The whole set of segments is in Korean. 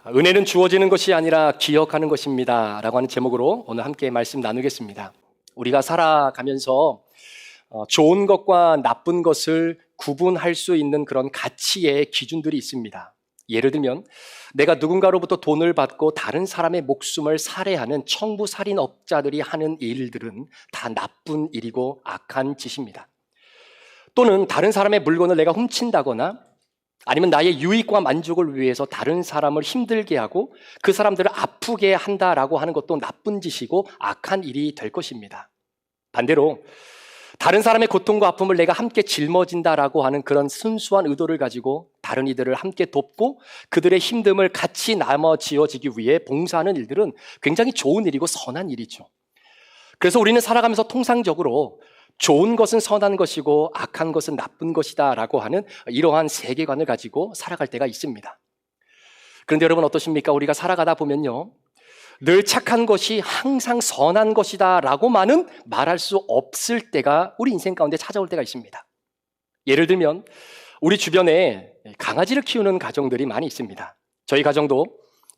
은혜는 주어지는 것이 아니라 기억하는 것입니다 라고 하는 제목으로 오늘 함께 말씀 나누겠습니다. 우리가 살아가면서 좋은 것과 나쁜 것을 구분할 수 있는 그런 가치의 기준들이 있습니다. 예를 들면 내가 누군가로부터 돈을 받고 다른 사람의 목숨을 살해하는 청부살인업자들이 하는 일들은 다 나쁜 일이고 악한 짓입니다. 또는 다른 사람의 물건을 내가 훔친다거나 아니면 나의 유익과 만족을 위해서 다른 사람을 힘들게 하고 그 사람들을 아프게 한다라고 하는 것도 나쁜 짓이고 악한 일이 될 것입니다. 반대로 다른 사람의 고통과 아픔을 내가 함께 짊어진다라고 하는 그런 순수한 의도를 가지고 다른 이들을 함께 돕고 그들의 힘듦을 같이 나눠 지어지기 위해 봉사하는 일들은 굉장히 좋은 일이고 선한 일이죠. 그래서 우리는 살아가면서 통상적으로 좋은 것은 선한 것이고 악한 것은 나쁜 것이다 라고 하는 이러한 세계관을 가지고 살아갈 때가 있습니다. 그런데 여러분 어떠십니까? 우리가 살아가다 보면요, 늘 착한 것이 항상 선한 것이다 라고만은 말할 수 없을 때가 우리 인생 가운데 찾아올 때가 있습니다. 예를 들면 우리 주변에 강아지를 키우는 가정들이 많이 있습니다. 저희 가정도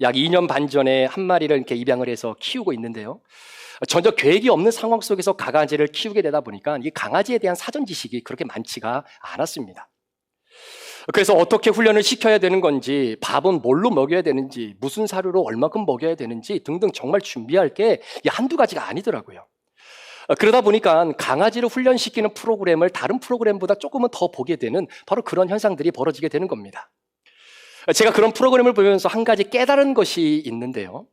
약 2년 반 전에 한 마리를 이렇게 입양을 해서 키우고 있는데요, 전혀 계획이 없는 상황 속에서 강아지를 키우게 되다 보니까 이 강아지에 대한 사전 지식이 그렇게 많지가 않았습니다. 그래서 어떻게 훈련을 시켜야 되는 건지, 밥은 뭘로 먹여야 되는지, 무슨 사료로 얼마큼 먹여야 되는지 등등 정말 준비할 게 한두 가지가 아니더라고요. 그러다 보니까 강아지를 훈련시키는 프로그램을 다른 프로그램보다 조금은 더 보게 되는 바로 그런 현상들이 벌어지게 되는 겁니다. 제가 그런 프로그램을 보면서 한 가지 깨달은 것이 있는데요,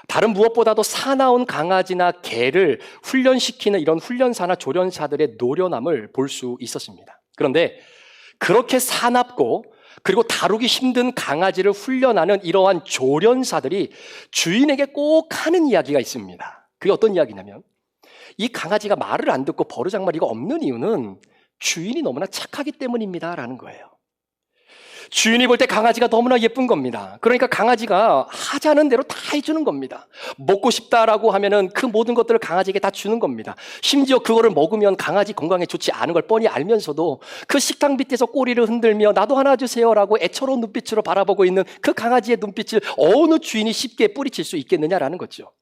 다른 무엇보다도 사나운 강아지나 개를 훈련시키는 이런 훈련사나 조련사들의 노련함을 볼 수 있었습니다. 그런데 그렇게 사납고 그리고 다루기 힘든 강아지를 훈련하는 이러한 조련사들이 주인에게 꼭 하는 이야기가 있습니다. 그게 어떤 이야기냐면, 이 강아지가 말을 안 듣고 버르장머리가 없는 이유는 주인이 너무나 착하기 때문입니다 라는 거예요. 주인이 볼 때 강아지가 너무나 예쁜 겁니다. 그러니까 강아지가 하자는 대로 다 해주는 겁니다. 먹고 싶다라고 하면은 그 모든 것들을 강아지에게 다 주는 겁니다. 심지어 그거를 먹으면 강아지 건강에 좋지 않은 걸 뻔히 알면서도 그 식탁 밑에서 꼬리를 흔들며 나도 하나 주세요라고 애처로운 눈빛으로 바라보고 있는 그 강아지의 눈빛을 어느 주인이 쉽게 뿌리칠 수 있겠느냐라는 거죠.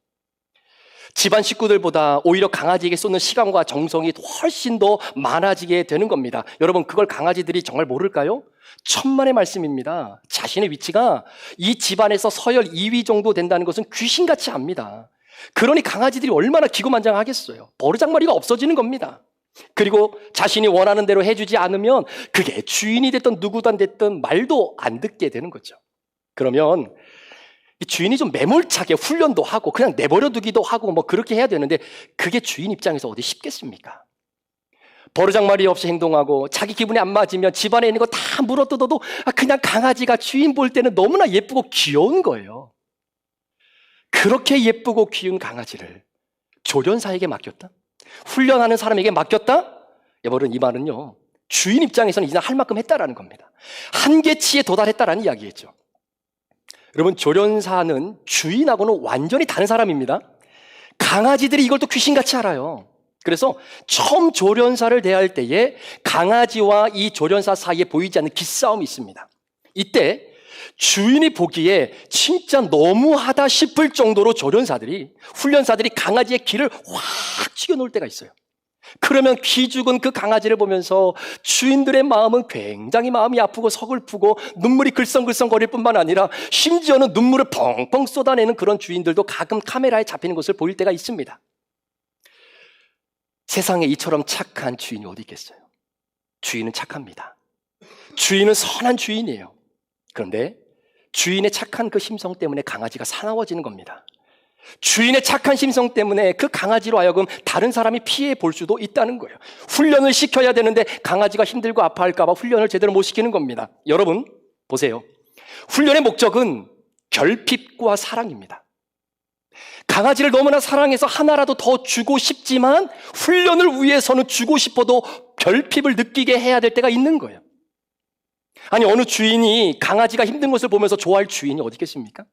집안 식구들보다 오히려 강아지에게 쏟는 시간과 정성이 훨씬 더 많아지게 되는 겁니다. 여러분, 그걸 강아지들이 정말 모를까요? 천만의 말씀입니다. 자신의 위치가 이 집안에서 서열 2위 정도 된다는 것은 귀신같이 압니다. 그러니 강아지들이 얼마나 기고만장하겠어요. 버르장머리가 없어지는 겁니다. 그리고 자신이 원하는 대로 해주지 않으면 그게 주인이 됐든 누구든 됐든 말도 안 듣게 되는 거죠. 그러면 주인이 좀 매몰차게 훈련도 하고 그냥 내버려 두기도 하고 뭐 그렇게 해야 되는데, 그게 주인 입장에서 어디 쉽겠습니까? 버르장머리 없이 행동하고 자기 기분에 안 맞으면 집안에 있는 거 다 물어뜯어도 그냥 강아지가 주인 볼 때는 너무나 예쁘고 귀여운 거예요. 그렇게 예쁘고 귀여운 강아지를 조련사에게 맡겼다? 훈련하는 사람에게 맡겼다? 여러분, 이 말은요, 주인 입장에서는 이제 할 만큼 했다라는 겁니다. 한계치에 도달했다라는 이야기겠죠. 여러분, 조련사는 주인하고는 완전히 다른 사람입니다. 강아지들이 이걸 또 귀신같이 알아요. 그래서 처음 조련사를 대할 때에 강아지와 이 조련사 사이에 보이지 않는 기싸움이 있습니다. 이때 주인이 보기에 진짜 너무하다 싶을 정도로 훈련사들이 강아지의 귀를 확 죽여놓을 때가 있어요. 그러면 기 죽은 그 강아지를 보면서 주인들의 마음은 굉장히 마음이 아프고 서글프고 눈물이 글썽글썽 거릴 뿐만 아니라 심지어는 눈물을 펑펑 쏟아내는 그런 주인들도 가끔 카메라에 잡히는 것을 보일 때가 있습니다. 세상에 이처럼 착한 주인이 어디 있겠어요? 주인은 착합니다. 주인은 선한 주인이에요. 그런데 주인의 착한 그 심성 때문에 강아지가 사나워지는 겁니다. 주인의 착한 심성 때문에 그 강아지로 하여금 다른 사람이 피해 볼 수도 있다는 거예요. 훈련을 시켜야 되는데 강아지가 힘들고 아파할까 봐 훈련을 제대로 못 시키는 겁니다. 여러분 보세요. 훈련의 목적은 결핍과 사랑입니다. 강아지를 너무나 사랑해서 하나라도 더 주고 싶지만 훈련을 위해서는 주고 싶어도 결핍을 느끼게 해야 될 때가 있는 거예요. 아니, 어느 주인이 강아지가 힘든 것을 보면서 좋아할 주인이 어디 있겠습니까?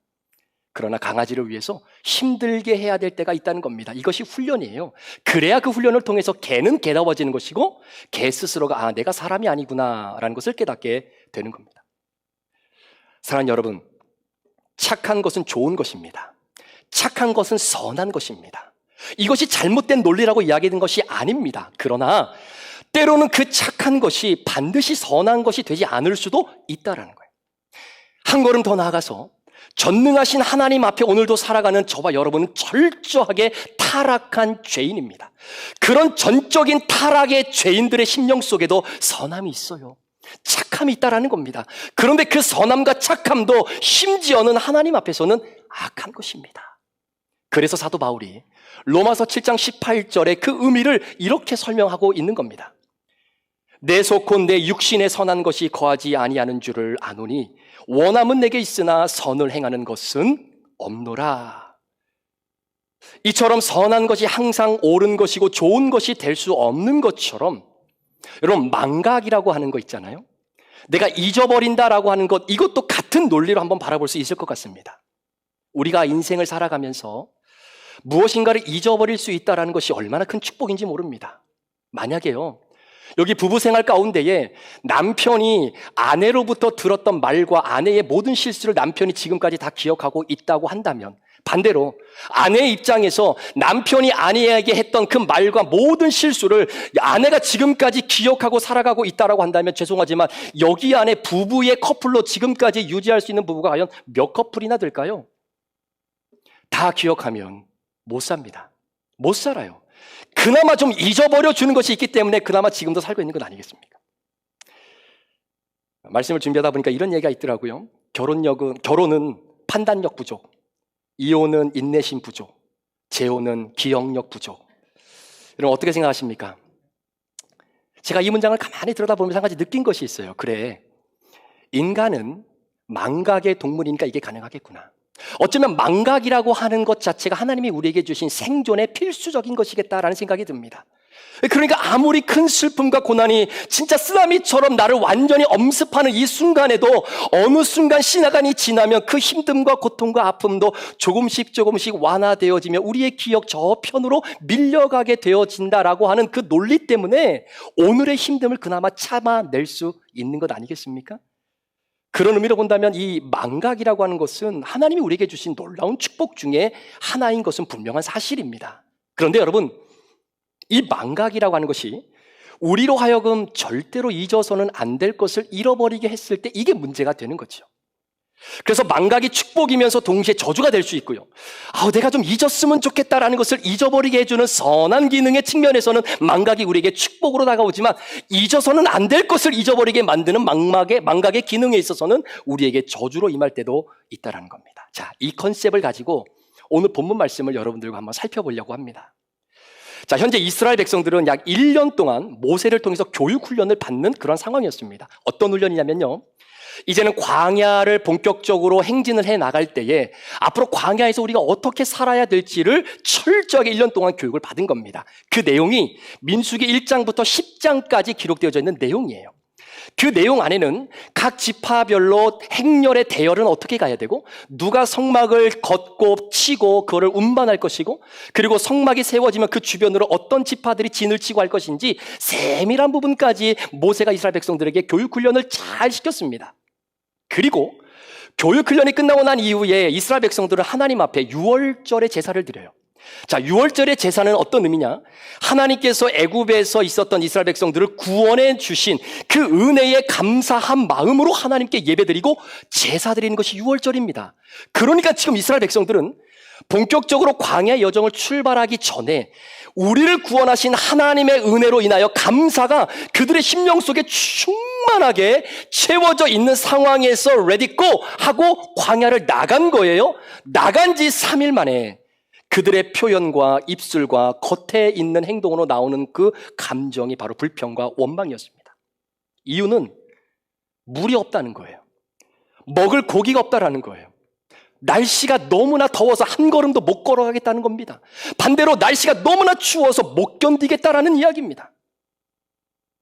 그러나 강아지를 위해서 힘들게 해야 될 때가 있다는 겁니다. 이것이 훈련이에요. 그래야 그 훈련을 통해서 개는 개다워지는 것이고 개 스스로가 내가 사람이 아니구나 라는 것을 깨닫게 되는 겁니다. 사랑하는 여러분, 착한 것은 좋은 것입니다. 착한 것은 선한 것입니다. 이것이 잘못된 논리라고 이야기된 것이 아닙니다. 그러나 때로는 그 착한 것이 반드시 선한 것이 되지 않을 수도 있다라는 거예요. 한 걸음 더 나아가서 전능하신 하나님 앞에 오늘도 살아가는 저와 여러분은 철저하게 타락한 죄인입니다. 그런 전적인 타락의 죄인들의 심령 속에도 선함이 있어요. 착함이 있다라는 겁니다. 그런데 그 선함과 착함도 심지어는 하나님 앞에서는 악한 것입니다. 그래서 사도 바울이 로마서 7장 18절에 그 의미를 이렇게 설명하고 있는 겁니다. 내 속 곧 내 육신에 선한 것이 거하지 아니하는 줄을 아노니 원함은 내게 있으나 선을 행하는 것은 없노라. 이처럼 선한 것이 항상 옳은 것이고 좋은 것이 될 수 없는 것처럼 여러분 망각이라고 하는 거 있잖아요. 내가 잊어버린다라고 하는 것, 이것도 같은 논리로 한번 바라볼 수 있을 것 같습니다. 우리가 인생을 살아가면서 무엇인가를 잊어버릴 수 있다는 것이 얼마나 큰 축복인지 모릅니다. 만약에요, 여기 부부 생활 가운데에 남편이 아내로부터 들었던 말과 아내의 모든 실수를 남편이 지금까지 다 기억하고 있다고 한다면, 반대로 아내의 입장에서 남편이 아내에게 했던 그 말과 모든 실수를 아내가 지금까지 기억하고 살아가고 있다고 한다면 죄송하지만 여기 안에 부부의 커플로 지금까지 유지할 수 있는 부부가 과연 몇 커플이나 될까요? 다 기억하면 못 삽니다. 못 살아요. 그나마 좀 잊어버려 주는 것이 있기 때문에 그나마 지금도 살고 있는 건 아니겠습니까? 말씀을 준비하다 보니까 이런 얘기가 있더라고요. 결혼은 판단력 부족, 이혼은 인내심 부족, 재혼은 기억력 부족. 여러분 어떻게 생각하십니까? 제가 이 문장을 가만히 들여다보면서 한 가지 느낀 것이 있어요. 그래, 인간은 망각의 동물이니까 이게 가능하겠구나. 어쩌면 망각이라고 하는 것 자체가 하나님이 우리에게 주신 생존의 필수적인 것이겠다라는 생각이 듭니다. 그러니까 아무리 큰 슬픔과 고난이 진짜 쓰나미처럼 나를 완전히 엄습하는 이 순간에도 어느 순간 시간이 지나면 그 힘듦과 고통과 아픔도 조금씩 완화되어지며 우리의 기억 저편으로 밀려가게 되어진다라고 하는 그 논리 때문에 오늘의 힘듦을 그나마 참아낼 수 있는 것 아니겠습니까? 그런 의미로 본다면 이 망각이라고 하는 것은 하나님이 우리에게 주신 놀라운 축복 중에 하나인 것은 분명한 사실입니다. 그런데 여러분, 이 망각이라고 하는 것이 우리로 하여금 절대로 잊어서는 안 될 것을 잃어버리게 했을 때 이게 문제가 되는 거죠. 그래서 망각이 축복이면서 동시에 저주가 될 수 있고요. 내가 좀 잊었으면 좋겠다라는 것을 잊어버리게 해주는 선한 기능의 측면에서는 망각이 우리에게 축복으로 다가오지만 잊어서는 안 될 것을 잊어버리게 만드는 망각의 기능에 있어서는 우리에게 저주로 임할 때도 있다는 겁니다. 자, 이 컨셉을 가지고 오늘 본문 말씀을 여러분들과 한번 살펴보려고 합니다. 자, 현재 이스라엘 백성들은 약 1년 동안 모세를 통해서 교육 훈련을 받는 그런 상황이었습니다. 어떤 훈련이냐면요, 이제는 광야를 본격적으로 행진을 해 나갈 때에 앞으로 광야에서 우리가 어떻게 살아야 될지를 철저하게 1년 동안 교육을 받은 겁니다. 그 내용이 민수기 1장부터 10장까지 기록되어져 있는 내용이에요. 그 내용 안에는 각 지파별로 행렬의 대열은 어떻게 가야 되고, 누가 성막을 걷고 치고 그거를 운반할 것이고, 그리고 성막이 세워지면 그 주변으로 어떤 지파들이 진을 치고 할 것인지 세밀한 부분까지 모세가 이스라엘 백성들에게 교육 훈련을 잘 시켰습니다. 그리고 교육 훈련이 끝나고 난 이후에 이스라엘 백성들은 하나님 앞에 유월절의 제사를 드려요. 자, 유월절의 제사는 어떤 의미냐? 하나님께서 애굽에서 있었던 이스라엘 백성들을 구원해 주신 그 은혜에 감사한 마음으로 하나님께 예배드리고 제사 드리는 것이 유월절입니다. 그러니까 지금 이스라엘 백성들은 본격적으로 광야 여정을 출발하기 전에 우리를 구원하신 하나님의 은혜로 인하여 감사가 그들의 심령 속에 충만하게 채워져 있는 상황에서 레디 고 하고 광야를 나간 거예요. 나간 지 3일 만에 그들의 표현과 입술과 겉에 있는 행동으로 나오는 그 감정이 바로 불평과 원망이었습니다. 이유는 물이 없다는 거예요. 먹을 고기가 없다라는 거예요. 날씨가 너무나 더워서 한 걸음도 못 걸어가겠다는 겁니다. 반대로 날씨가 너무나 추워서 못 견디겠다라는 이야기입니다.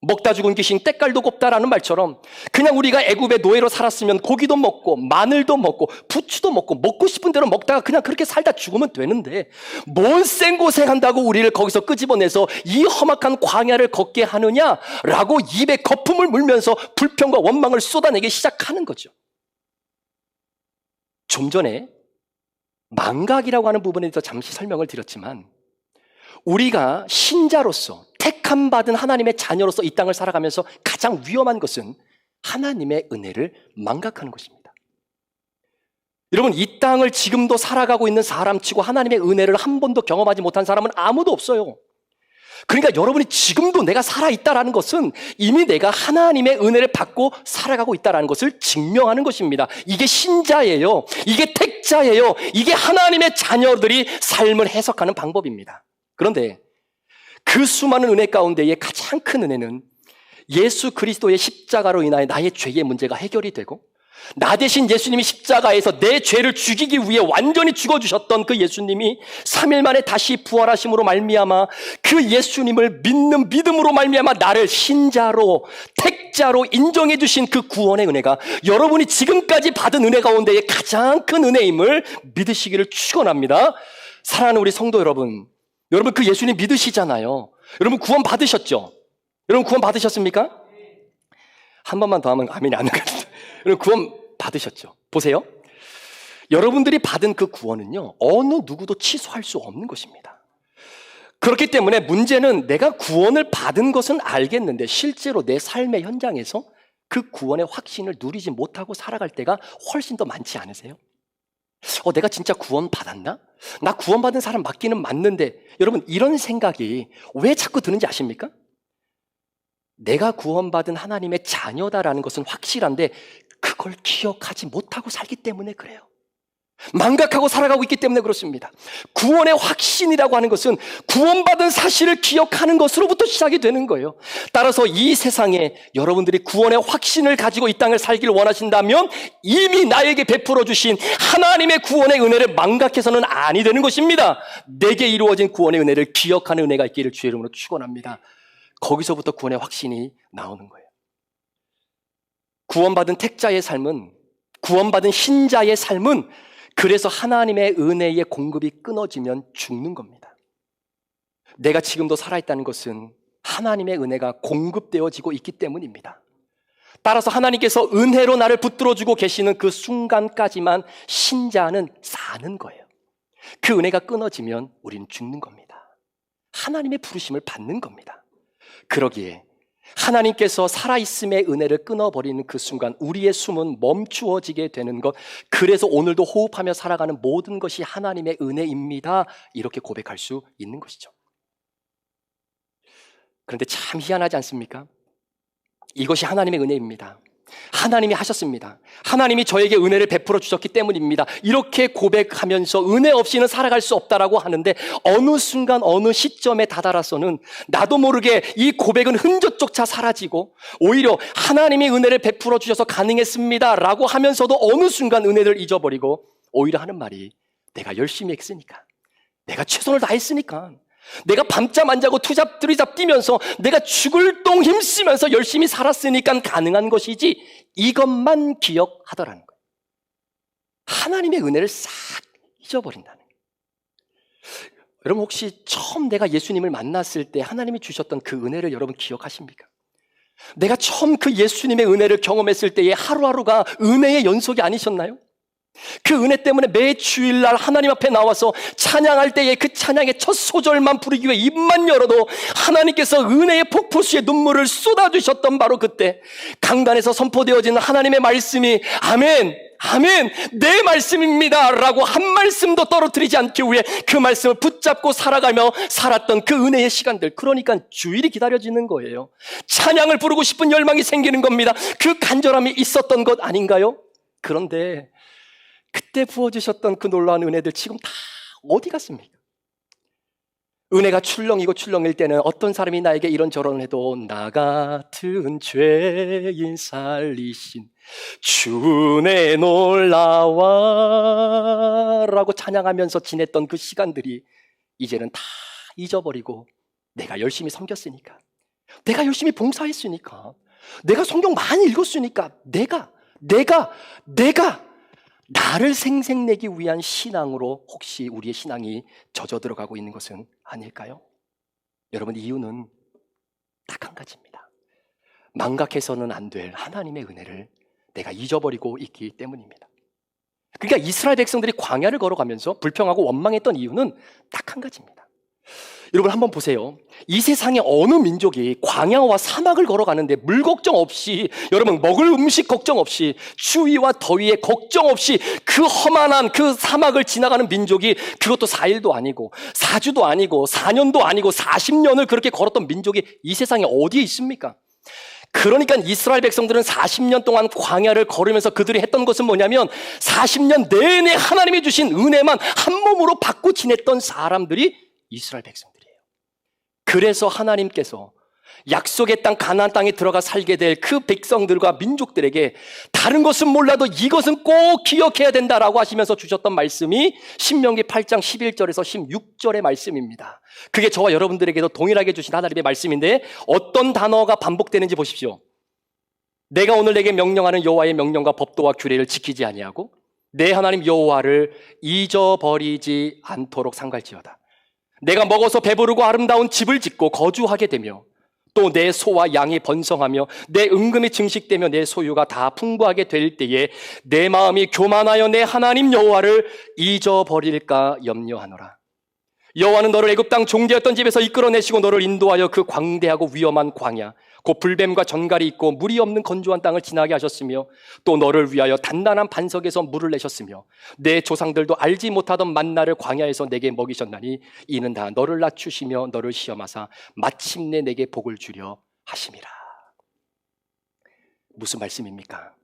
먹다 죽은 귀신 때깔도 곱다라는 말처럼 그냥 우리가 애굽의 노예로 살았으면 고기도 먹고 마늘도 먹고 부추도 먹고 싶은 대로 먹다가 그냥 그렇게 살다 죽으면 되는데 뭔 생고생한다고 우리를 거기서 끄집어내서 이 험악한 광야를 걷게 하느냐라고 입에 거품을 물면서 불평과 원망을 쏟아내기 시작하는 거죠. 좀 전에 망각이라고 하는 부분에 대해서 잠시 설명을 드렸지만 우리가 신자로서 택함 받은 하나님의 자녀로서 이 땅을 살아가면서 가장 위험한 것은 하나님의 은혜를 망각하는 것입니다. 여러분, 이 땅을 지금도 살아가고 있는 사람치고 하나님의 은혜를 한 번도 경험하지 못한 사람은 아무도 없어요. 그러니까 여러분이 지금도 내가 살아있다라는 것은 이미 내가 하나님의 은혜를 받고 살아가고 있다라는 것을 증명하는 것입니다. 이게 신자예요. 이게 택자예요. 이게 하나님의 자녀들이 삶을 해석하는 방법입니다. 그런데 그 수많은 은혜 가운데의 가장 큰 은혜는 예수 그리스도의 십자가로 인하여 나의 죄의 문제가 해결이 되고 나 대신 예수님이 십자가에서 내 죄를 죽이기 위해 완전히 죽어주셨던 그 예수님이 3일 만에 다시 부활하심으로 말미암아 그 예수님을 믿는 믿음으로 말미암아 나를 신자로 택자로 인정해 주신 그 구원의 은혜가 여러분이 지금까지 받은 은혜 가운데의 가장 큰 은혜임을 믿으시기를 축원합니다. 사랑하는 우리 성도 여러분, 여러분 그 예수님 믿으시잖아요. 여러분 구원 받으셨죠? 여러분 구원 받으셨습니까? 한 번만 더 하면 아멘이 안 나거든요. 여러분 구원 받으셨죠? 보세요. 여러분들이 받은 그 구원은요, 어느 누구도 취소할 수 없는 것입니다. 그렇기 때문에 문제는 내가 구원을 받은 것은 알겠는데 실제로 내 삶의 현장에서 그 구원의 확신을 누리지 못하고 살아갈 때가 훨씬 더 많지 않으세요? 내가 진짜 구원 받았나? 나 구원 받은 사람 맞기는 맞는데 여러분 이런 생각이 왜 자꾸 드는지 아십니까? 내가 구원받은 하나님의 자녀다라는 것은 확실한데 그걸 기억하지 못하고 살기 때문에 그래요. 망각하고 살아가고 있기 때문에 그렇습니다. 구원의 확신이라고 하는 것은 구원받은 사실을 기억하는 것으로부터 시작이 되는 거예요. 따라서 이 세상에 여러분들이 구원의 확신을 가지고 이 땅을 살기를 원하신다면 이미 나에게 베풀어 주신 하나님의 구원의 은혜를 망각해서는 아니 되는 것입니다. 내게 이루어진 구원의 은혜를 기억하는 은혜가 있기를 주의 이름으로 축원합니다. 거기서부터 구원의 확신이 나오는 거예요. 구원받은 택자의 삶은, 구원받은 신자의 삶은 그래서 하나님의 은혜의 공급이 끊어지면 죽는 겁니다. 내가 지금도 살아있다는 것은 하나님의 은혜가 공급되어지고 있기 때문입니다. 따라서 하나님께서 은혜로 나를 붙들어주고 계시는 그 순간까지만 신자는 사는 거예요. 그 은혜가 끊어지면 우리는 죽는 겁니다. 하나님의 부르심을 받는 겁니다. 그러기에 하나님께서 살아있음의 은혜를 끊어버리는 그 순간 우리의 숨은 멈추어지게 되는 것, 그래서 오늘도 호흡하며 살아가는 모든 것이 하나님의 은혜입니다. 이렇게 고백할 수 있는 것이죠. 그런데 참 희한하지 않습니까? 이것이 하나님의 은혜입니다. 하나님이 하셨습니다. 하나님이 저에게 은혜를 베풀어 주셨기 때문입니다. 이렇게 고백하면서 은혜 없이는 살아갈 수 없다라고 하는데 어느 순간 어느 시점에 다다라서는 나도 모르게 이 고백은 흔적조차 사라지고 오히려 하나님이 은혜를 베풀어 주셔서 가능했습니다 라고 하면서도 어느 순간 은혜를 잊어버리고 오히려 하는 말이 내가 열심히 했으니까, 내가 최선을 다했으니까, 내가 밤잠 안 자고 투잡 들이잡 뛰면서 내가 죽을 똥 힘쓰면서 열심히 살았으니까 가능한 것이지, 이것만 기억하더라는 거예요. 하나님의 은혜를 싹 잊어버린다는 거예요. 여러분 혹시 처음 내가 예수님을 만났을 때 하나님이 주셨던 그 은혜를 여러분 기억하십니까? 내가 처음 그 예수님의 은혜를 경험했을 때의 하루하루가 은혜의 연속이 아니셨나요? 그 은혜 때문에 매 주일날 하나님 앞에 나와서 찬양할 때에 그 찬양의 첫 소절만 부르기 위해 입만 열어도 하나님께서 은혜의 폭포수의 눈물을 쏟아주셨던 바로 그때 강단에서 선포되어지는 하나님의 말씀이 아멘, 아멘, 내 말씀입니다 라고 한 말씀도 떨어뜨리지 않기 위해 그 말씀을 붙잡고 살아가며 살았던 그 은혜의 시간들, 그러니까 주일이 기다려지는 거예요. 찬양을 부르고 싶은 열망이 생기는 겁니다. 그 간절함이 있었던 것 아닌가요? 그런데 그때 부어주셨던 그 놀라운 은혜들 지금 다 어디 갔습니까? 은혜가 출렁이고 출렁일 때는 어떤 사람이 나에게 이런저런 해도 나 같은 죄인 살리신 주의 놀라와 라고 찬양하면서 지냈던 그 시간들이 이제는 다 잊어버리고 내가 열심히 섬겼으니까, 내가 열심히 봉사했으니까, 내가 성경 많이 읽었으니까 내가 나를 생색내기 위한 신앙으로 혹시 우리의 신앙이 젖어 들어가고 있는 것은 아닐까요? 여러분 이유는 딱 한 가지입니다. 망각해서는 안 될 하나님의 은혜를 내가 잊어버리고 있기 때문입니다. 그러니까 이스라엘 백성들이 광야를 걸어가면서 불평하고 원망했던 이유는 딱 한 가지입니다. 여러분 한번 보세요. 이 세상에 어느 민족이 광야와 사막을 걸어가는데 물 걱정 없이, 여러분 먹을 음식 걱정 없이, 추위와 더위에 걱정 없이 그 험한한 그 사막을 지나가는 민족이, 그것도 4일도 아니고 4주도 아니고 4년도 아니고 40년을 그렇게 걸었던 민족이 이 세상에 어디에 있습니까? 그러니까 이스라엘 백성들은 40년 동안 광야를 걸으면서 그들이 했던 것은 뭐냐면 40년 내내 하나님이 주신 은혜만 한 몸으로 받고 지냈던 사람들이 이스라엘 백성들이에요. 그래서 하나님께서 약속의 땅 가나안 땅에 들어가 살게 될 그 백성들과 민족들에게 다른 것은 몰라도 이것은 꼭 기억해야 된다라고 하시면서 주셨던 말씀이 신명기 8장 11절에서 16절의 말씀입니다. 그게 저와 여러분들에게도 동일하게 주신 하나님의 말씀인데 어떤 단어가 반복되는지 보십시오. 내가 오늘 내게 명령하는 여호와의 명령과 법도와 규례를 지키지 아니하고 내 하나님 여호와를 잊어버리지 않도록 삼갈지어다. 내가 먹어서 배부르고 아름다운 집을 짓고 거주하게 되며 또 내 소와 양이 번성하며 내 은금이 증식되며 내 소유가 다 풍부하게 될 때에 내 마음이 교만하여 내 하나님 여호와를 잊어버릴까 염려하노라. 여호와는 너를 애굽 땅 종되었던 집에서 이끌어내시고 너를 인도하여 그 광대하고 위험한 광야 곧 불뱀과 전갈이 있고 물이 없는 건조한 땅을 지나게 하셨으며 또 너를 위하여 단단한 반석에서 물을 내셨으며 내 조상들도 알지 못하던 만나를 광야에서 내게 먹이셨나니 이는 다 너를 낮추시며 너를 시험하사 마침내 내게 복을 주려 하심이라. 무슨 말씀입니까?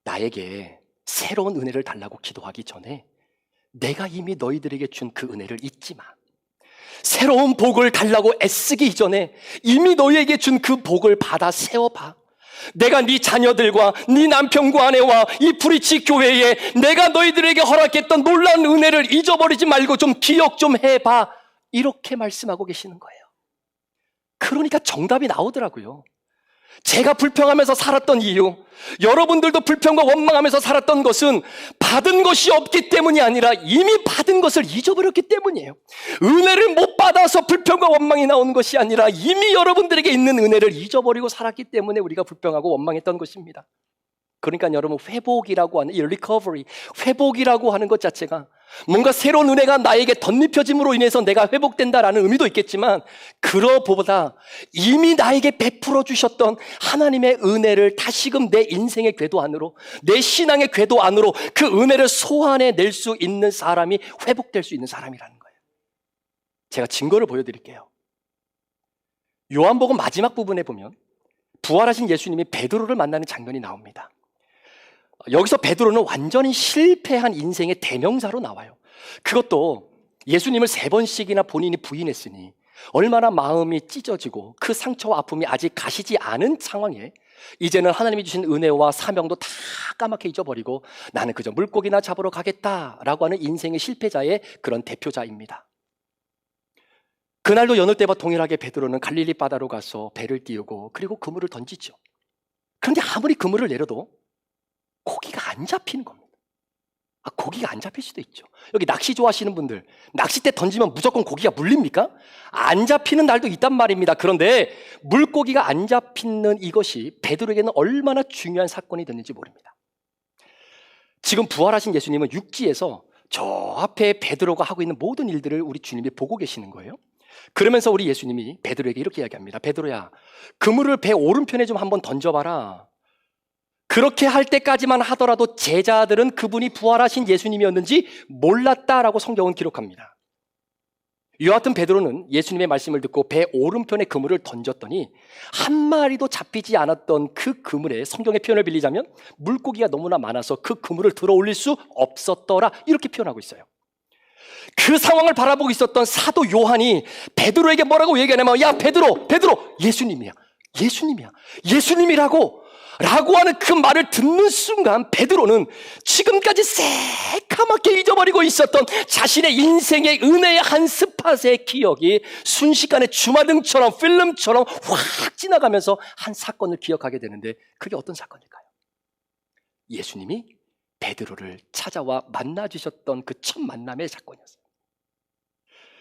나에게 새로운 은혜를 달라고 기도하기 전에 내가 이미 너희들에게 준 그 은혜를 잊지 마. 새로운 복을 달라고 애쓰기 이전에 이미 너희에게 준 그 복을 받아 세워봐. 내가 네 자녀들과 네 남편과 아내와 이 프리치 교회에 내가 너희들에게 허락했던 놀라운 은혜를 잊어버리지 말고 좀 기억 좀 해봐. 이렇게 말씀하고 계시는 거예요. 그러니까 정답이 나오더라고요. 제가 불평하면서 살았던 이유, 여러분들도 불평과 원망하면서 살았던 것은 받은 것이 없기 때문이 아니라 이미 받은 것을 잊어버렸기 때문이에요. 은혜를 못 받아서 불평과 원망이 나오는 것이 아니라 이미 여러분들에게 있는 은혜를 잊어버리고 살았기 때문에 우리가 불평하고 원망했던 것입니다. 그러니까 여러분 회복이라고 하는 이 recovery, 회복이라고 하는 것 자체가 뭔가 새로운 은혜가 나에게 덧입혀짐으로 인해서 내가 회복된다라는 의미도 있겠지만 그러보다 이미 나에게 베풀어 주셨던 하나님의 은혜를 다시금 내 인생의 궤도 안으로, 내 신앙의 궤도 안으로 그 은혜를 소환해낼 수 있는 사람이 회복될 수 있는 사람이라는 거예요. 제가 증거를 보여드릴게요. 요한복음 마지막 부분에 보면 부활하신 예수님이 베드로를 만나는 장면이 나옵니다. 여기서 베드로는 완전히 실패한 인생의 대명사로 나와요. 그것도 예수님을 3번씩이나 본인이 부인했으니 얼마나 마음이 찢어지고 그 상처와 아픔이 아직 가시지 않은 상황에 이제는 하나님이 주신 은혜와 사명도 다 까맣게 잊어버리고 나는 그저 물고기나 잡으러 가겠다라고 하는 인생의 실패자의 그런 대표자입니다. 그날도 여느 때와 동일하게 베드로는 갈릴리 바다로 가서 배를 띄우고 그리고 그물을 던지죠. 그런데 아무리 그물을 내려도 고기가 안 잡히는 겁니다. 고기가 안 잡힐 수도 있죠. 여기 낚시 좋아하시는 분들, 낚싯대 던지면 무조건 고기가 물립니까? 안 잡히는 날도 있단 말입니다. 그런데 물고기가 안 잡히는 이것이 베드로에게는 얼마나 중요한 사건이 됐는지 모릅니다. 지금 부활하신 예수님은 육지에서 저 앞에 베드로가 하고 있는 모든 일들을 우리 주님이 보고 계시는 거예요. 그러면서 우리 예수님이 베드로에게 이렇게 이야기합니다. 베드로야, 그물을 배 오른편에 좀 한번 던져봐라. 그렇게 할 때까지만 하더라도 제자들은 그분이 부활하신 예수님이었는지 몰랐다라고 성경은 기록합니다. 여하튼 베드로는 예수님의 말씀을 듣고 배 오른편에 그물을 던졌더니 한 마리도 잡히지 않았던 그 그물에 성경의 표현을 빌리자면 물고기가 너무나 많아서 그 그물을 들어 올릴 수 없었더라, 이렇게 표현하고 있어요. 그 상황을 바라보고 있었던 사도 요한이 베드로에게 뭐라고 얘기하냐면, 야 베드로, 예수님이야, 예수님이라고 라고 하는 그 말을 듣는 순간 베드로는 지금까지 새까맣게 잊어버리고 있었던 자신의 인생의 은혜의 한 스팟의 기억이 순식간에 주마등처럼 필름처럼 확 지나가면서 한 사건을 기억하게 되는데, 그게 어떤 사건일까요? 예수님이 베드로를 찾아와 만나주셨던 그 첫 만남의 사건이었어요.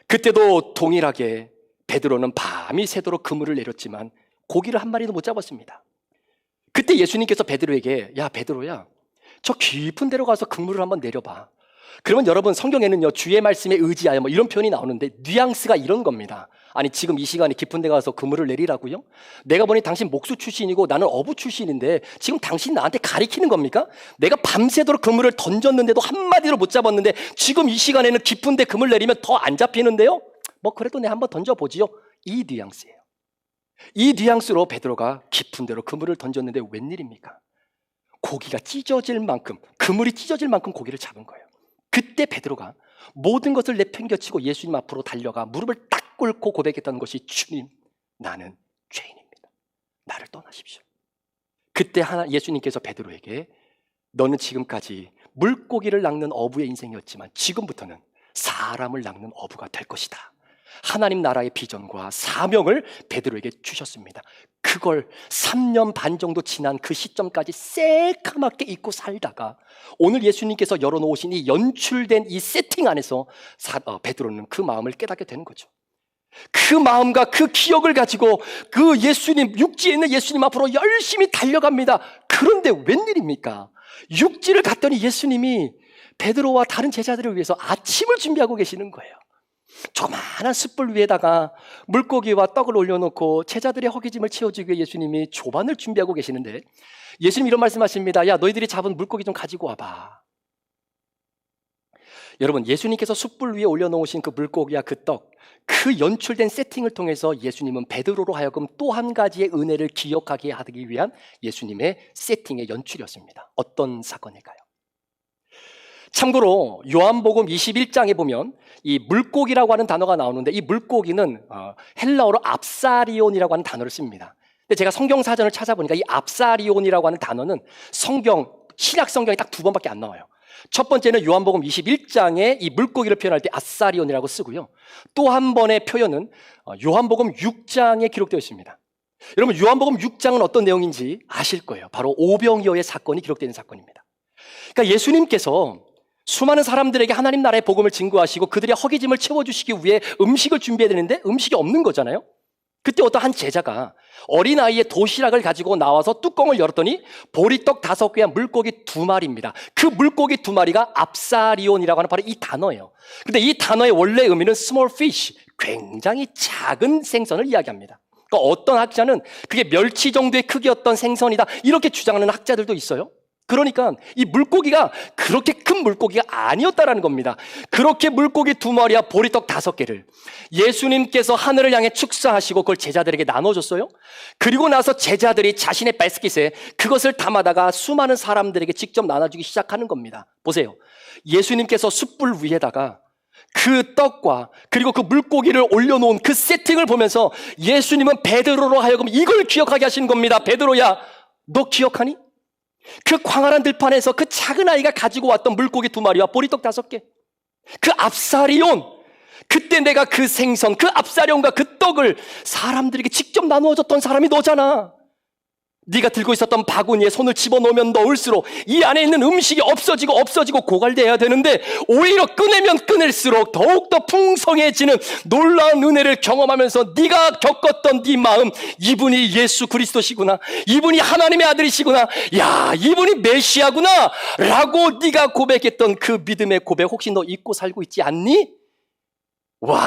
그때도 동일하게 베드로는 밤이 새도록 그물을 내렸지만 고기를 한 마리도 못 잡았습니다. 그때 예수님께서 베드로에게, 야 베드로야, 저 깊은 데로 가서 그물을 한번 내려봐. 그러면 여러분 성경에는요, 주의 말씀에 의지하여 뭐 이런 표현이 나오는데 뉘앙스가 이런 겁니다. 아니 지금 이 시간에 깊은 데 가서 그물을 내리라고요? 내가 보니 당신 목수 출신이고 나는 어부 출신인데 지금 당신 나한테 가리키는 겁니까? 내가 밤새도록 그물을 던졌는데도 한마디로 못 잡았는데 지금 이 시간에는 깊은 데 그물 내리면 더 안 잡히는데요? 뭐 그래도 내 한번 던져보지요. 이 뉘앙스예요. 이 뉘앙스로 베드로가 깊은 데로 그물을 던졌는데 웬일입니까? 고기가 찢어질 만큼, 그물이 찢어질 만큼 고기를 잡은 거예요. 그때 베드로가 모든 것을 내팽겨치고 예수님 앞으로 달려가 무릎을 딱 꿇고 고백했던 것이 주님, 나는 죄인입니다. 나를 떠나십시오. 그때 예수님께서 베드로에게 너는 지금까지 물고기를 낚는 어부의 인생이었지만 지금부터는 사람을 낚는 어부가 될 것이다. 하나님 나라의 비전과 사명을 베드로에게 주셨습니다. 그걸 3년 반 정도 지난 그 시점까지 새까맣게 잊고 살다가 오늘 예수님께서 열어놓으신 이 연출된 이 세팅 안에서 베드로는 그 마음을 깨닫게 되는 거죠. 그 마음과 그 기억을 가지고 그 예수님, 육지에 있는 예수님 앞으로 열심히 달려갑니다. 그런데 웬일입니까? 육지를 갔더니 예수님이 베드로와 다른 제자들을 위해서 아침을 준비하고 계시는 거예요. 조그마한 숯불 위에다가 물고기와 떡을 올려놓고 제자들의 허기짐을 채워주기 위해 예수님이 조반을 준비하고 계시는데 예수님이 이런 말씀하십니다. 야, 너희들이 잡은 물고기 좀 가지고 와봐. 여러분, 예수님께서 숯불 위에 올려놓으신 그 물고기와 그 떡, 그 연출된 세팅을 통해서 예수님은 베드로로 하여금 또 한 가지의 은혜를 기억하게 하기 위한 예수님의 세팅의 연출이었습니다. 어떤 사건일까요? 참고로 요한복음 21장에 보면 이 물고기라고 하는 단어가 나오는데 이 물고기는 헬라어로 압사리온이라고 하는 단어를 씁니다. 근데 제가 성경 사전을 찾아보니까 이 압사리온이라고 하는 단어는 신약 성경에 딱 2번밖에 안 나와요. 첫 번째는 요한복음 21장에 이 물고기를 표현할 때 아사리온이라고 쓰고요. 또 한 번의 표현은 요한복음 6장에 기록되어 있습니다. 여러분, 요한복음 6장은 어떤 내용인지 아실 거예요. 바로 오병이어의 사건이 기록되는 사건입니다. 그러니까 예수님께서 수많은 사람들에게 하나님 나라의 복음을 증거하시고 그들의 허기짐을 채워주시기 위해 음식을 준비해야 되는데 음식이 없는 거잖아요. 그때 어떤 한 제자가 어린아이의 도시락을 가지고 나와서 뚜껑을 열었더니 보리떡 5개와 물고기 2마리입니다. 그 물고기 2마리가 압사리온이라고 하는 바로 이 단어예요. 근데 이 단어의 원래 의미는 small fish, 굉장히 작은 생선을 이야기합니다. 그러니까 어떤 학자는 그게 멸치 정도의 크기였던 생선이다 이렇게 주장하는 학자들도 있어요. 그러니까 이 물고기가 그렇게 큰 물고기가 아니었다라는 겁니다. 그렇게 물고기 2마리와 보리떡 5개를 예수님께서 하늘을 향해 축사하시고 그걸 제자들에게 나눠줬어요. 그리고 나서 제자들이 자신의 바스켓에 그것을 담아다가 수많은 사람들에게 직접 나눠주기 시작하는 겁니다. 보세요. 예수님께서 숯불 위에다가 그 떡과 그리고 그 물고기를 올려놓은 그 세팅을 보면서 예수님은 베드로로 하여금 이걸 기억하게 하시는 겁니다. 베드로야, 너 기억하니? 그 광활한 들판에서 그 작은 아이가 가지고 왔던 물고기 2마리와 보리떡 5개, 그 압사리온, 그때 내가 그 생선, 그 압사리온과 그 떡을 사람들에게 직접 나누어줬던 사람이 너잖아. 네가 들고 있었던 바구니에 손을 집어넣으면 넣을수록 이 안에 있는 음식이 없어지고 고갈돼야 되는데 오히려 꺼내면 꺼낼수록 더욱더 풍성해지는 놀라운 은혜를 경험하면서 네가 겪었던 네 마음, 이분이 예수 그리스도시구나, 이분이 하나님의 아들이시구나, 야, 이분이 메시아구나 라고 네가 고백했던 그 믿음의 고백 혹시 너 잊고 살고 있지 않니? 와,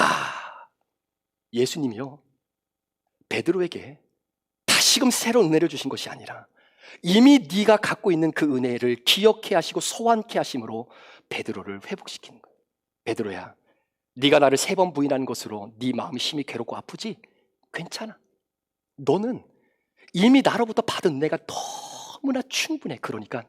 예수님이요, 베드로에게 다시금 새로운 은혜를 주신 것이 아니라 이미 네가 갖고 있는 그 은혜를 기억해 하시고 소환케 하심으로 베드로를 회복시키는 거예요. 베드로야, 네가 나를 3번 부인한 것으로 네 마음이 심히 괴롭고 아프지? 괜찮아. 너는 이미 나로부터 받은 은혜가 너무나 충분해. 그러니까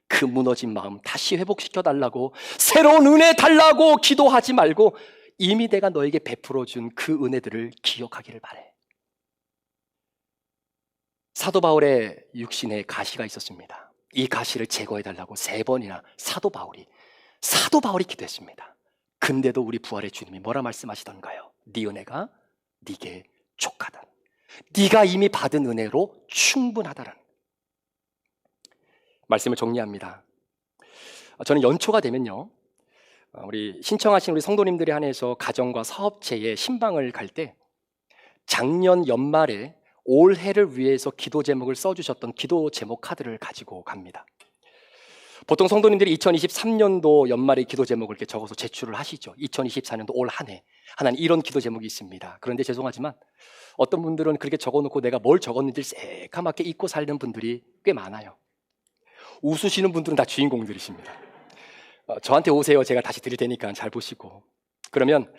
그 무너진 마음 다시 회복시켜 달라고, 새로운 은혜 달라고 기도하지 말고 이미 내가 너에게 베풀어준 그 은혜들을 기억하기를 바래. 사도 바울의 육신에 가시가 있었습니다. 이 가시를 제거해달라고 3번이나 사도 바울이 기도했습니다. 근데도 우리 부활의 주님이 뭐라 말씀하시던가요? 네 은혜가 네게 족하다. 네가 이미 받은 은혜로 충분하다는 말씀을 정리합니다. 저는 연초가 되면요, 우리 신청하신 우리 성도님들에 한해서 가정과 사업체에 신방을 갈 때 작년 연말에 올해를 위해서 기도 제목을 써주셨던 기도 제목 카드를 가지고 갑니다. 보통 성도님들이 2023년도 연말에 기도 제목을 이렇게 적어서 제출을 하시죠. 2024년도 올 한 해. 하나님 이런 기도 제목이 있습니다. 그런데 죄송하지만 어떤 분들은 그렇게 적어놓고 내가 뭘 적었는지 새까맣게 잊고 살는 분들이 꽤 많아요. 웃으시는 분들은 다 주인공들이십니다. 저한테 오세요. 제가 다시 드릴 테니까 잘 보시고. 그러면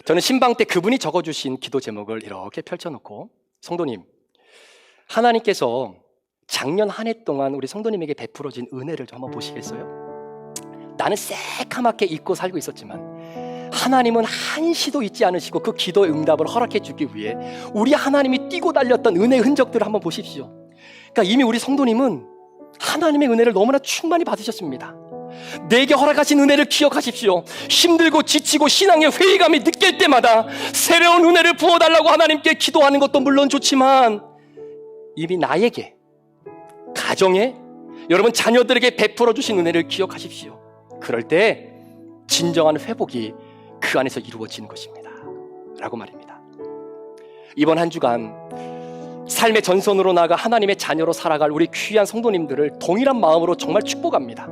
저는 신방 때 그분이 적어주신 기도 제목을 이렇게 펼쳐놓고, 성도님, 하나님께서 작년 한 해 동안 우리 성도님에게 베풀어진 은혜를 좀 한번 보시겠어요? 나는 새까맣게 잊고 살고 있었지만 하나님은 한시도 잊지 않으시고 그 기도의 응답을 허락해 주기 위해 우리 하나님이 뛰고 달렸던 은혜의 흔적들을 한번 보십시오. 그러니까 이미 우리 성도님은 하나님의 은혜를 너무나 충만히 받으셨습니다. 내게 허락하신 은혜를 기억하십시오. 힘들고 지치고 신앙의 회의감이 느낄 때마다 새로운 은혜를 부어달라고 하나님께 기도하는 것도 물론 좋지만 이미 나에게, 가정에, 여러분 자녀들에게 베풀어 주신 은혜를 기억하십시오. 그럴 때 진정한 회복이 그 안에서 이루어지는 것입니다 라고 말입니다. 이번 한 주간 삶의 전선으로 나아가 하나님의 자녀로 살아갈 우리 귀한 성도님들을 동일한 마음으로 정말 축복합니다.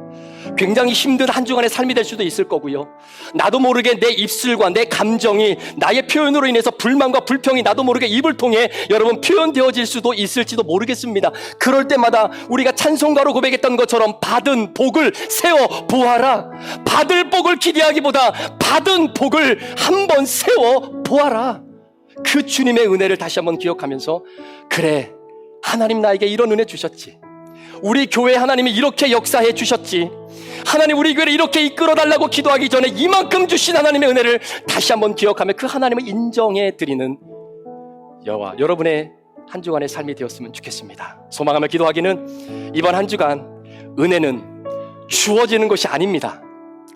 굉장히 힘든 한 주간의 삶이 될 수도 있을 거고요. 나도 모르게 내 입술과 내 감정이 나의 표현으로 인해서 불만과 불평이 나도 모르게 입을 통해 여러분 표현되어질 수도 있을지도 모르겠습니다. 그럴 때마다 우리가 찬송가로 고백했던 것처럼 받은 복을 세워 보아라. 받을 복을 기대하기보다 받은 복을 한번 세워 보아라. 그 주님의 은혜를 다시 한번 기억하면서, 그래, 하나님 나에게 이런 은혜 주셨지. 우리 교회 하나님이 이렇게 역사해 주셨지. 하나님 우리 교회를 이렇게 이끌어 달라고 기도하기 전에 이만큼 주신 하나님의 은혜를 다시 한번 기억하며 그 하나님을 인정해 드리는 여호와 여러분의 한 주간의 삶이 되었으면 좋겠습니다. 소망하며 기도하기는 이번 한 주간 은혜는 주어지는 것이 아닙니다.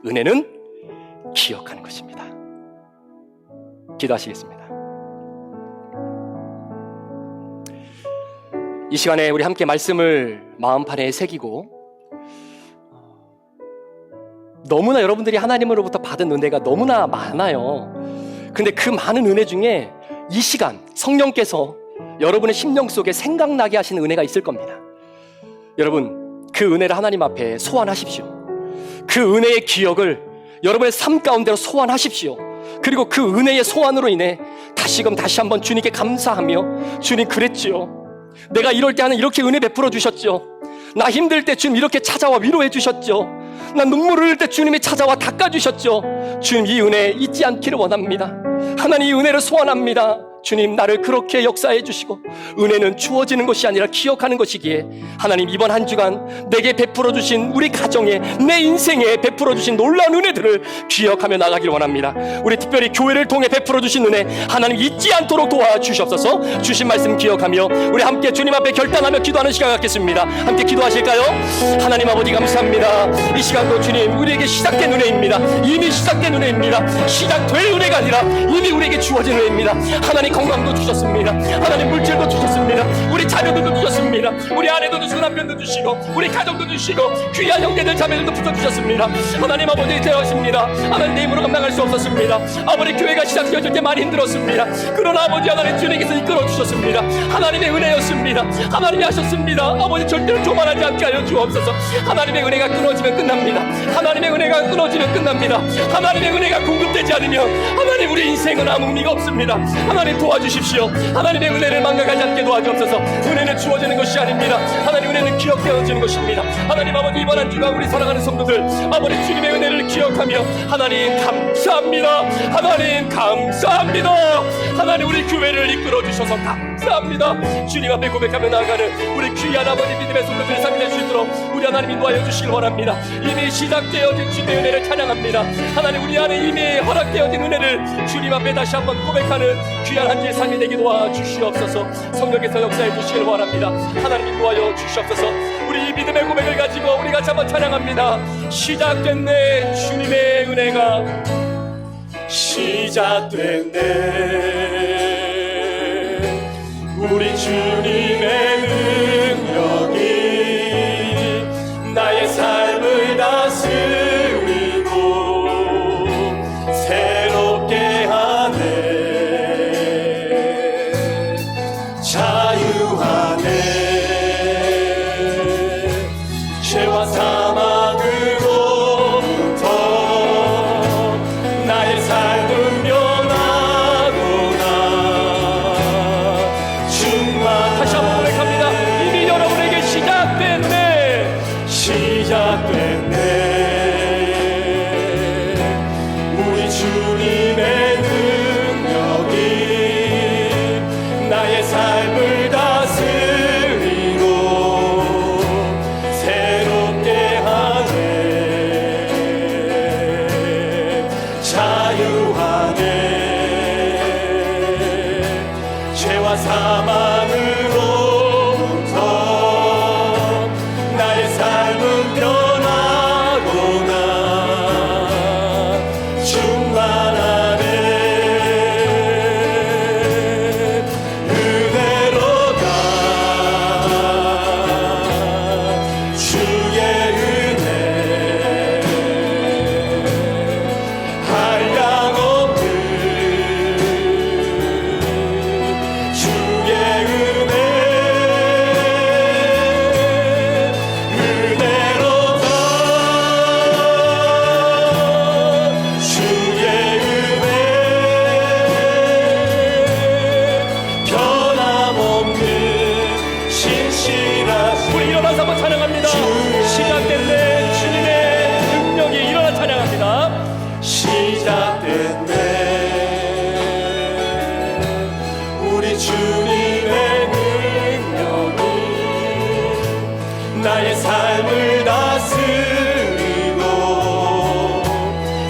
은혜는 기억하는 것입니다. 기도하시겠습니다. 이 시간에 우리 함께 말씀을 마음판에 새기고, 너무나 여러분들이 하나님으로부터 받은 은혜가 너무나 많아요. 근데 그 많은 은혜 중에 이 시간 성령께서 여러분의 심령 속에 생각나게 하시는 은혜가 있을 겁니다. 여러분 그 은혜를 하나님 앞에 소환하십시오. 그 은혜의 기억을 여러분의 삶 가운데로 소환하십시오. 그리고 그 은혜의 소환으로 인해 다시금 다시 한번 주님께 감사하며, 주님 그랬지요. 내가 이럴 때 하는 이렇게 은혜 베풀어 주셨죠. 나 힘들 때 주님 이렇게 찾아와 위로해 주셨죠. 나 눈물 흘릴 때 주님이 찾아와 닦아주셨죠. 주님 이 은혜 잊지 않기를 원합니다. 하나님 이 은혜를 소원합니다. 주님 나를 그렇게 역사해 주시고, 은혜는 주어지는 것이 아니라 기억하는 것이기에 하나님 이번 한 주간 내게 베풀어 주신, 우리 가정에, 내 인생에 베풀어 주신 놀라운 은혜들을 기억하며 나가길 원합니다. 우리 특별히 교회를 통해 베풀어 주신 은혜 하나님 잊지 않도록 도와주시옵소서. 주신 말씀 기억하며 우리 함께 주님 앞에 결단하며 기도하는 시간 갖겠습니다. 함께 기도하실까요? 하나님 아버지 감사합니다. 이 시간도 주님 우리에게 시작된 은혜입니다. 이미 시작된 은혜입니다. 시작될 은혜가 아니라 이미 우리에게 주어진 은혜입니다. 하나님 건강도 주셨습니다. 하나님 물질도 주셨습니다. 우리 자녀들도 주셨습니다. 우리 아내도 주시고 남편도 주시고 우리 가정도 주시고 귀한 형제들 자매들도 붙여주셨습니다. 하나님 아버지 되었습니다. 하나님 내 힘으로 감당할 수 없었습니다. 아버지 교회가 시작되었을 때 많이 힘들었습니다. 그러나 아버지 하나님 주님께서 이끌어 주셨습니다. 하나님의 은혜였습니다. 하나님이 하셨습니다. 아버지 절대로 교만하지 않게 하여 주옵소서. 하나님의 은혜가 끊어지면 끝납니다. 하나님의 은혜가 끊어지면 끝납니다. 하나님의 은혜가 공급되지 않으면 하나님 우리 인생은 아무 의미가 없습니다. 하나님 도와주십시오. 하나님의 은혜를 망각하지 않게 도와주옵소서. 은혜는 주어지는 것이 아닙니다. 하나님 은혜는 기억되어지는 것입니다. 하나님 아버지 이번 한 주간 우리 사랑하는 성도들 아버지 주님의 은혜를 기억하며 하나님 감사합니다. 하나님 감사합니다. 하나님 우리 교회를 이끌어 주셔서 감사합니다. 주님 앞에 고백하며 나아가는 우리 귀한 아버지 믿음의 성도들의 삶이 될 수 있도록 우리 하나님 인도하여 주시길 원합니다. 이미 시작되어진 주님의 은혜를 찬양합니다. 하나님 우리 안에 이미 허락되어진 은혜를 주님 앞에 다시 한번 고백하는 귀한 한 주의 삶이 되게 도와주시옵소서. 성령께서 역사해 주시길 원합니다. 하나님 인도하여 주시옵소서. 우리 믿음의 고백을 가지고 우리 같이 한번 찬양합니다. 시작됐네 주님의 은혜가 시작됐네 우리 주님의 능력이 나의 삶을 다스리고 새롭게 하네 자유하네 죄와 사망 됐네. 우리 주님의 능력이 나의 삶을 다스리고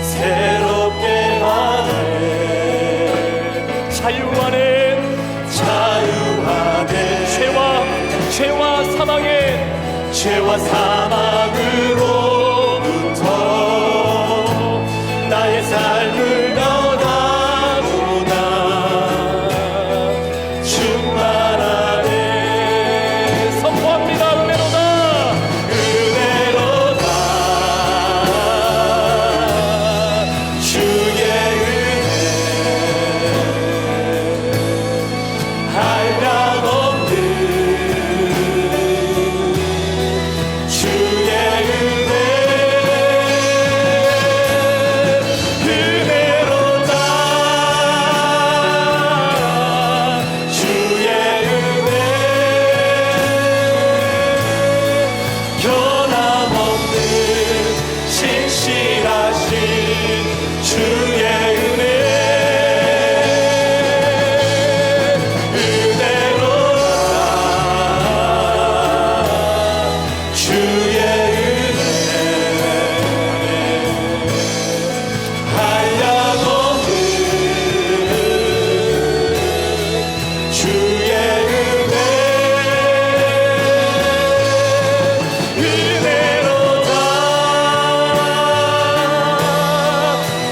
새롭게 하네. 자유하네. 죄와 사망으로부터 나의 삶을 떠나보다 충만하네. 선포합니다. 은혜로다 주의 은혜 한량없는 주의 은혜 은혜로다 주의 은혜 변함없는 신실하신 주의 은혜 은혜로다 주의 한량없는 주의 은혜 은혜로다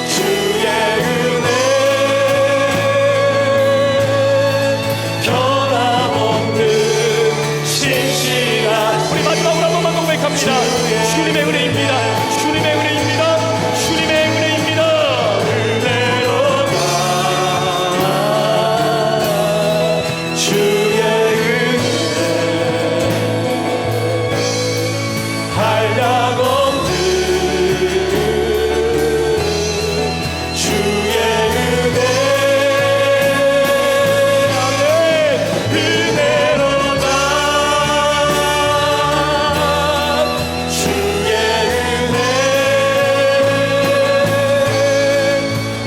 주의 은혜 변함없는 신실하신. 우리 마지막으로 한 번만 고백합니다. 주님의 은혜입니다. 주님의 은혜입니다. 주님의 은혜입니다. 은혜로다 주의 은혜 한량없는 주의 은혜 은혜로다 주의 은혜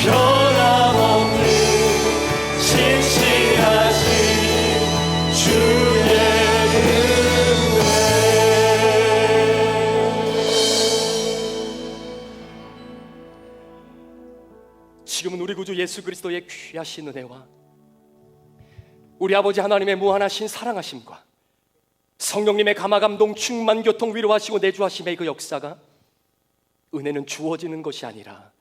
변함없는 신실하신 주의 은혜. 지금은 우리 구주 예수 그리스도의 귀하신 은혜와 우리 아버지 하나님의 무한하신 사랑하심과 성령님의 감화감동 충만 교통 위로하시고 내주하심의 그 역사가, 은혜는 주어지는 것이 아니라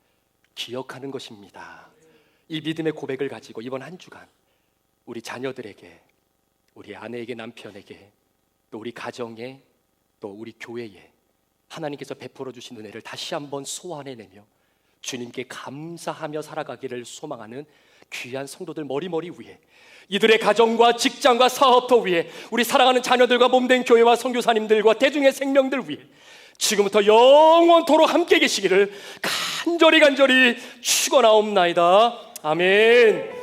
기억하는 것입니다. 이 믿음의 고백을 가지고 이번 한 주간 우리 자녀들에게, 우리 아내에게, 남편에게, 또 우리 가정에, 또 우리 교회에 하나님께서 베풀어 주신 은혜를 다시 한번 소환해내며 주님께 감사하며 살아가기를 소망하는 귀한 성도들 머리머리 위에, 이들의 가정과 직장과 사업터 위에, 우리 사랑하는 자녀들과 몸된 교회와 선교사님들과 대중의 생명들 위에 지금부터 영원토록 함께 계시기를 간절히 축원하옵나이다. 아멘.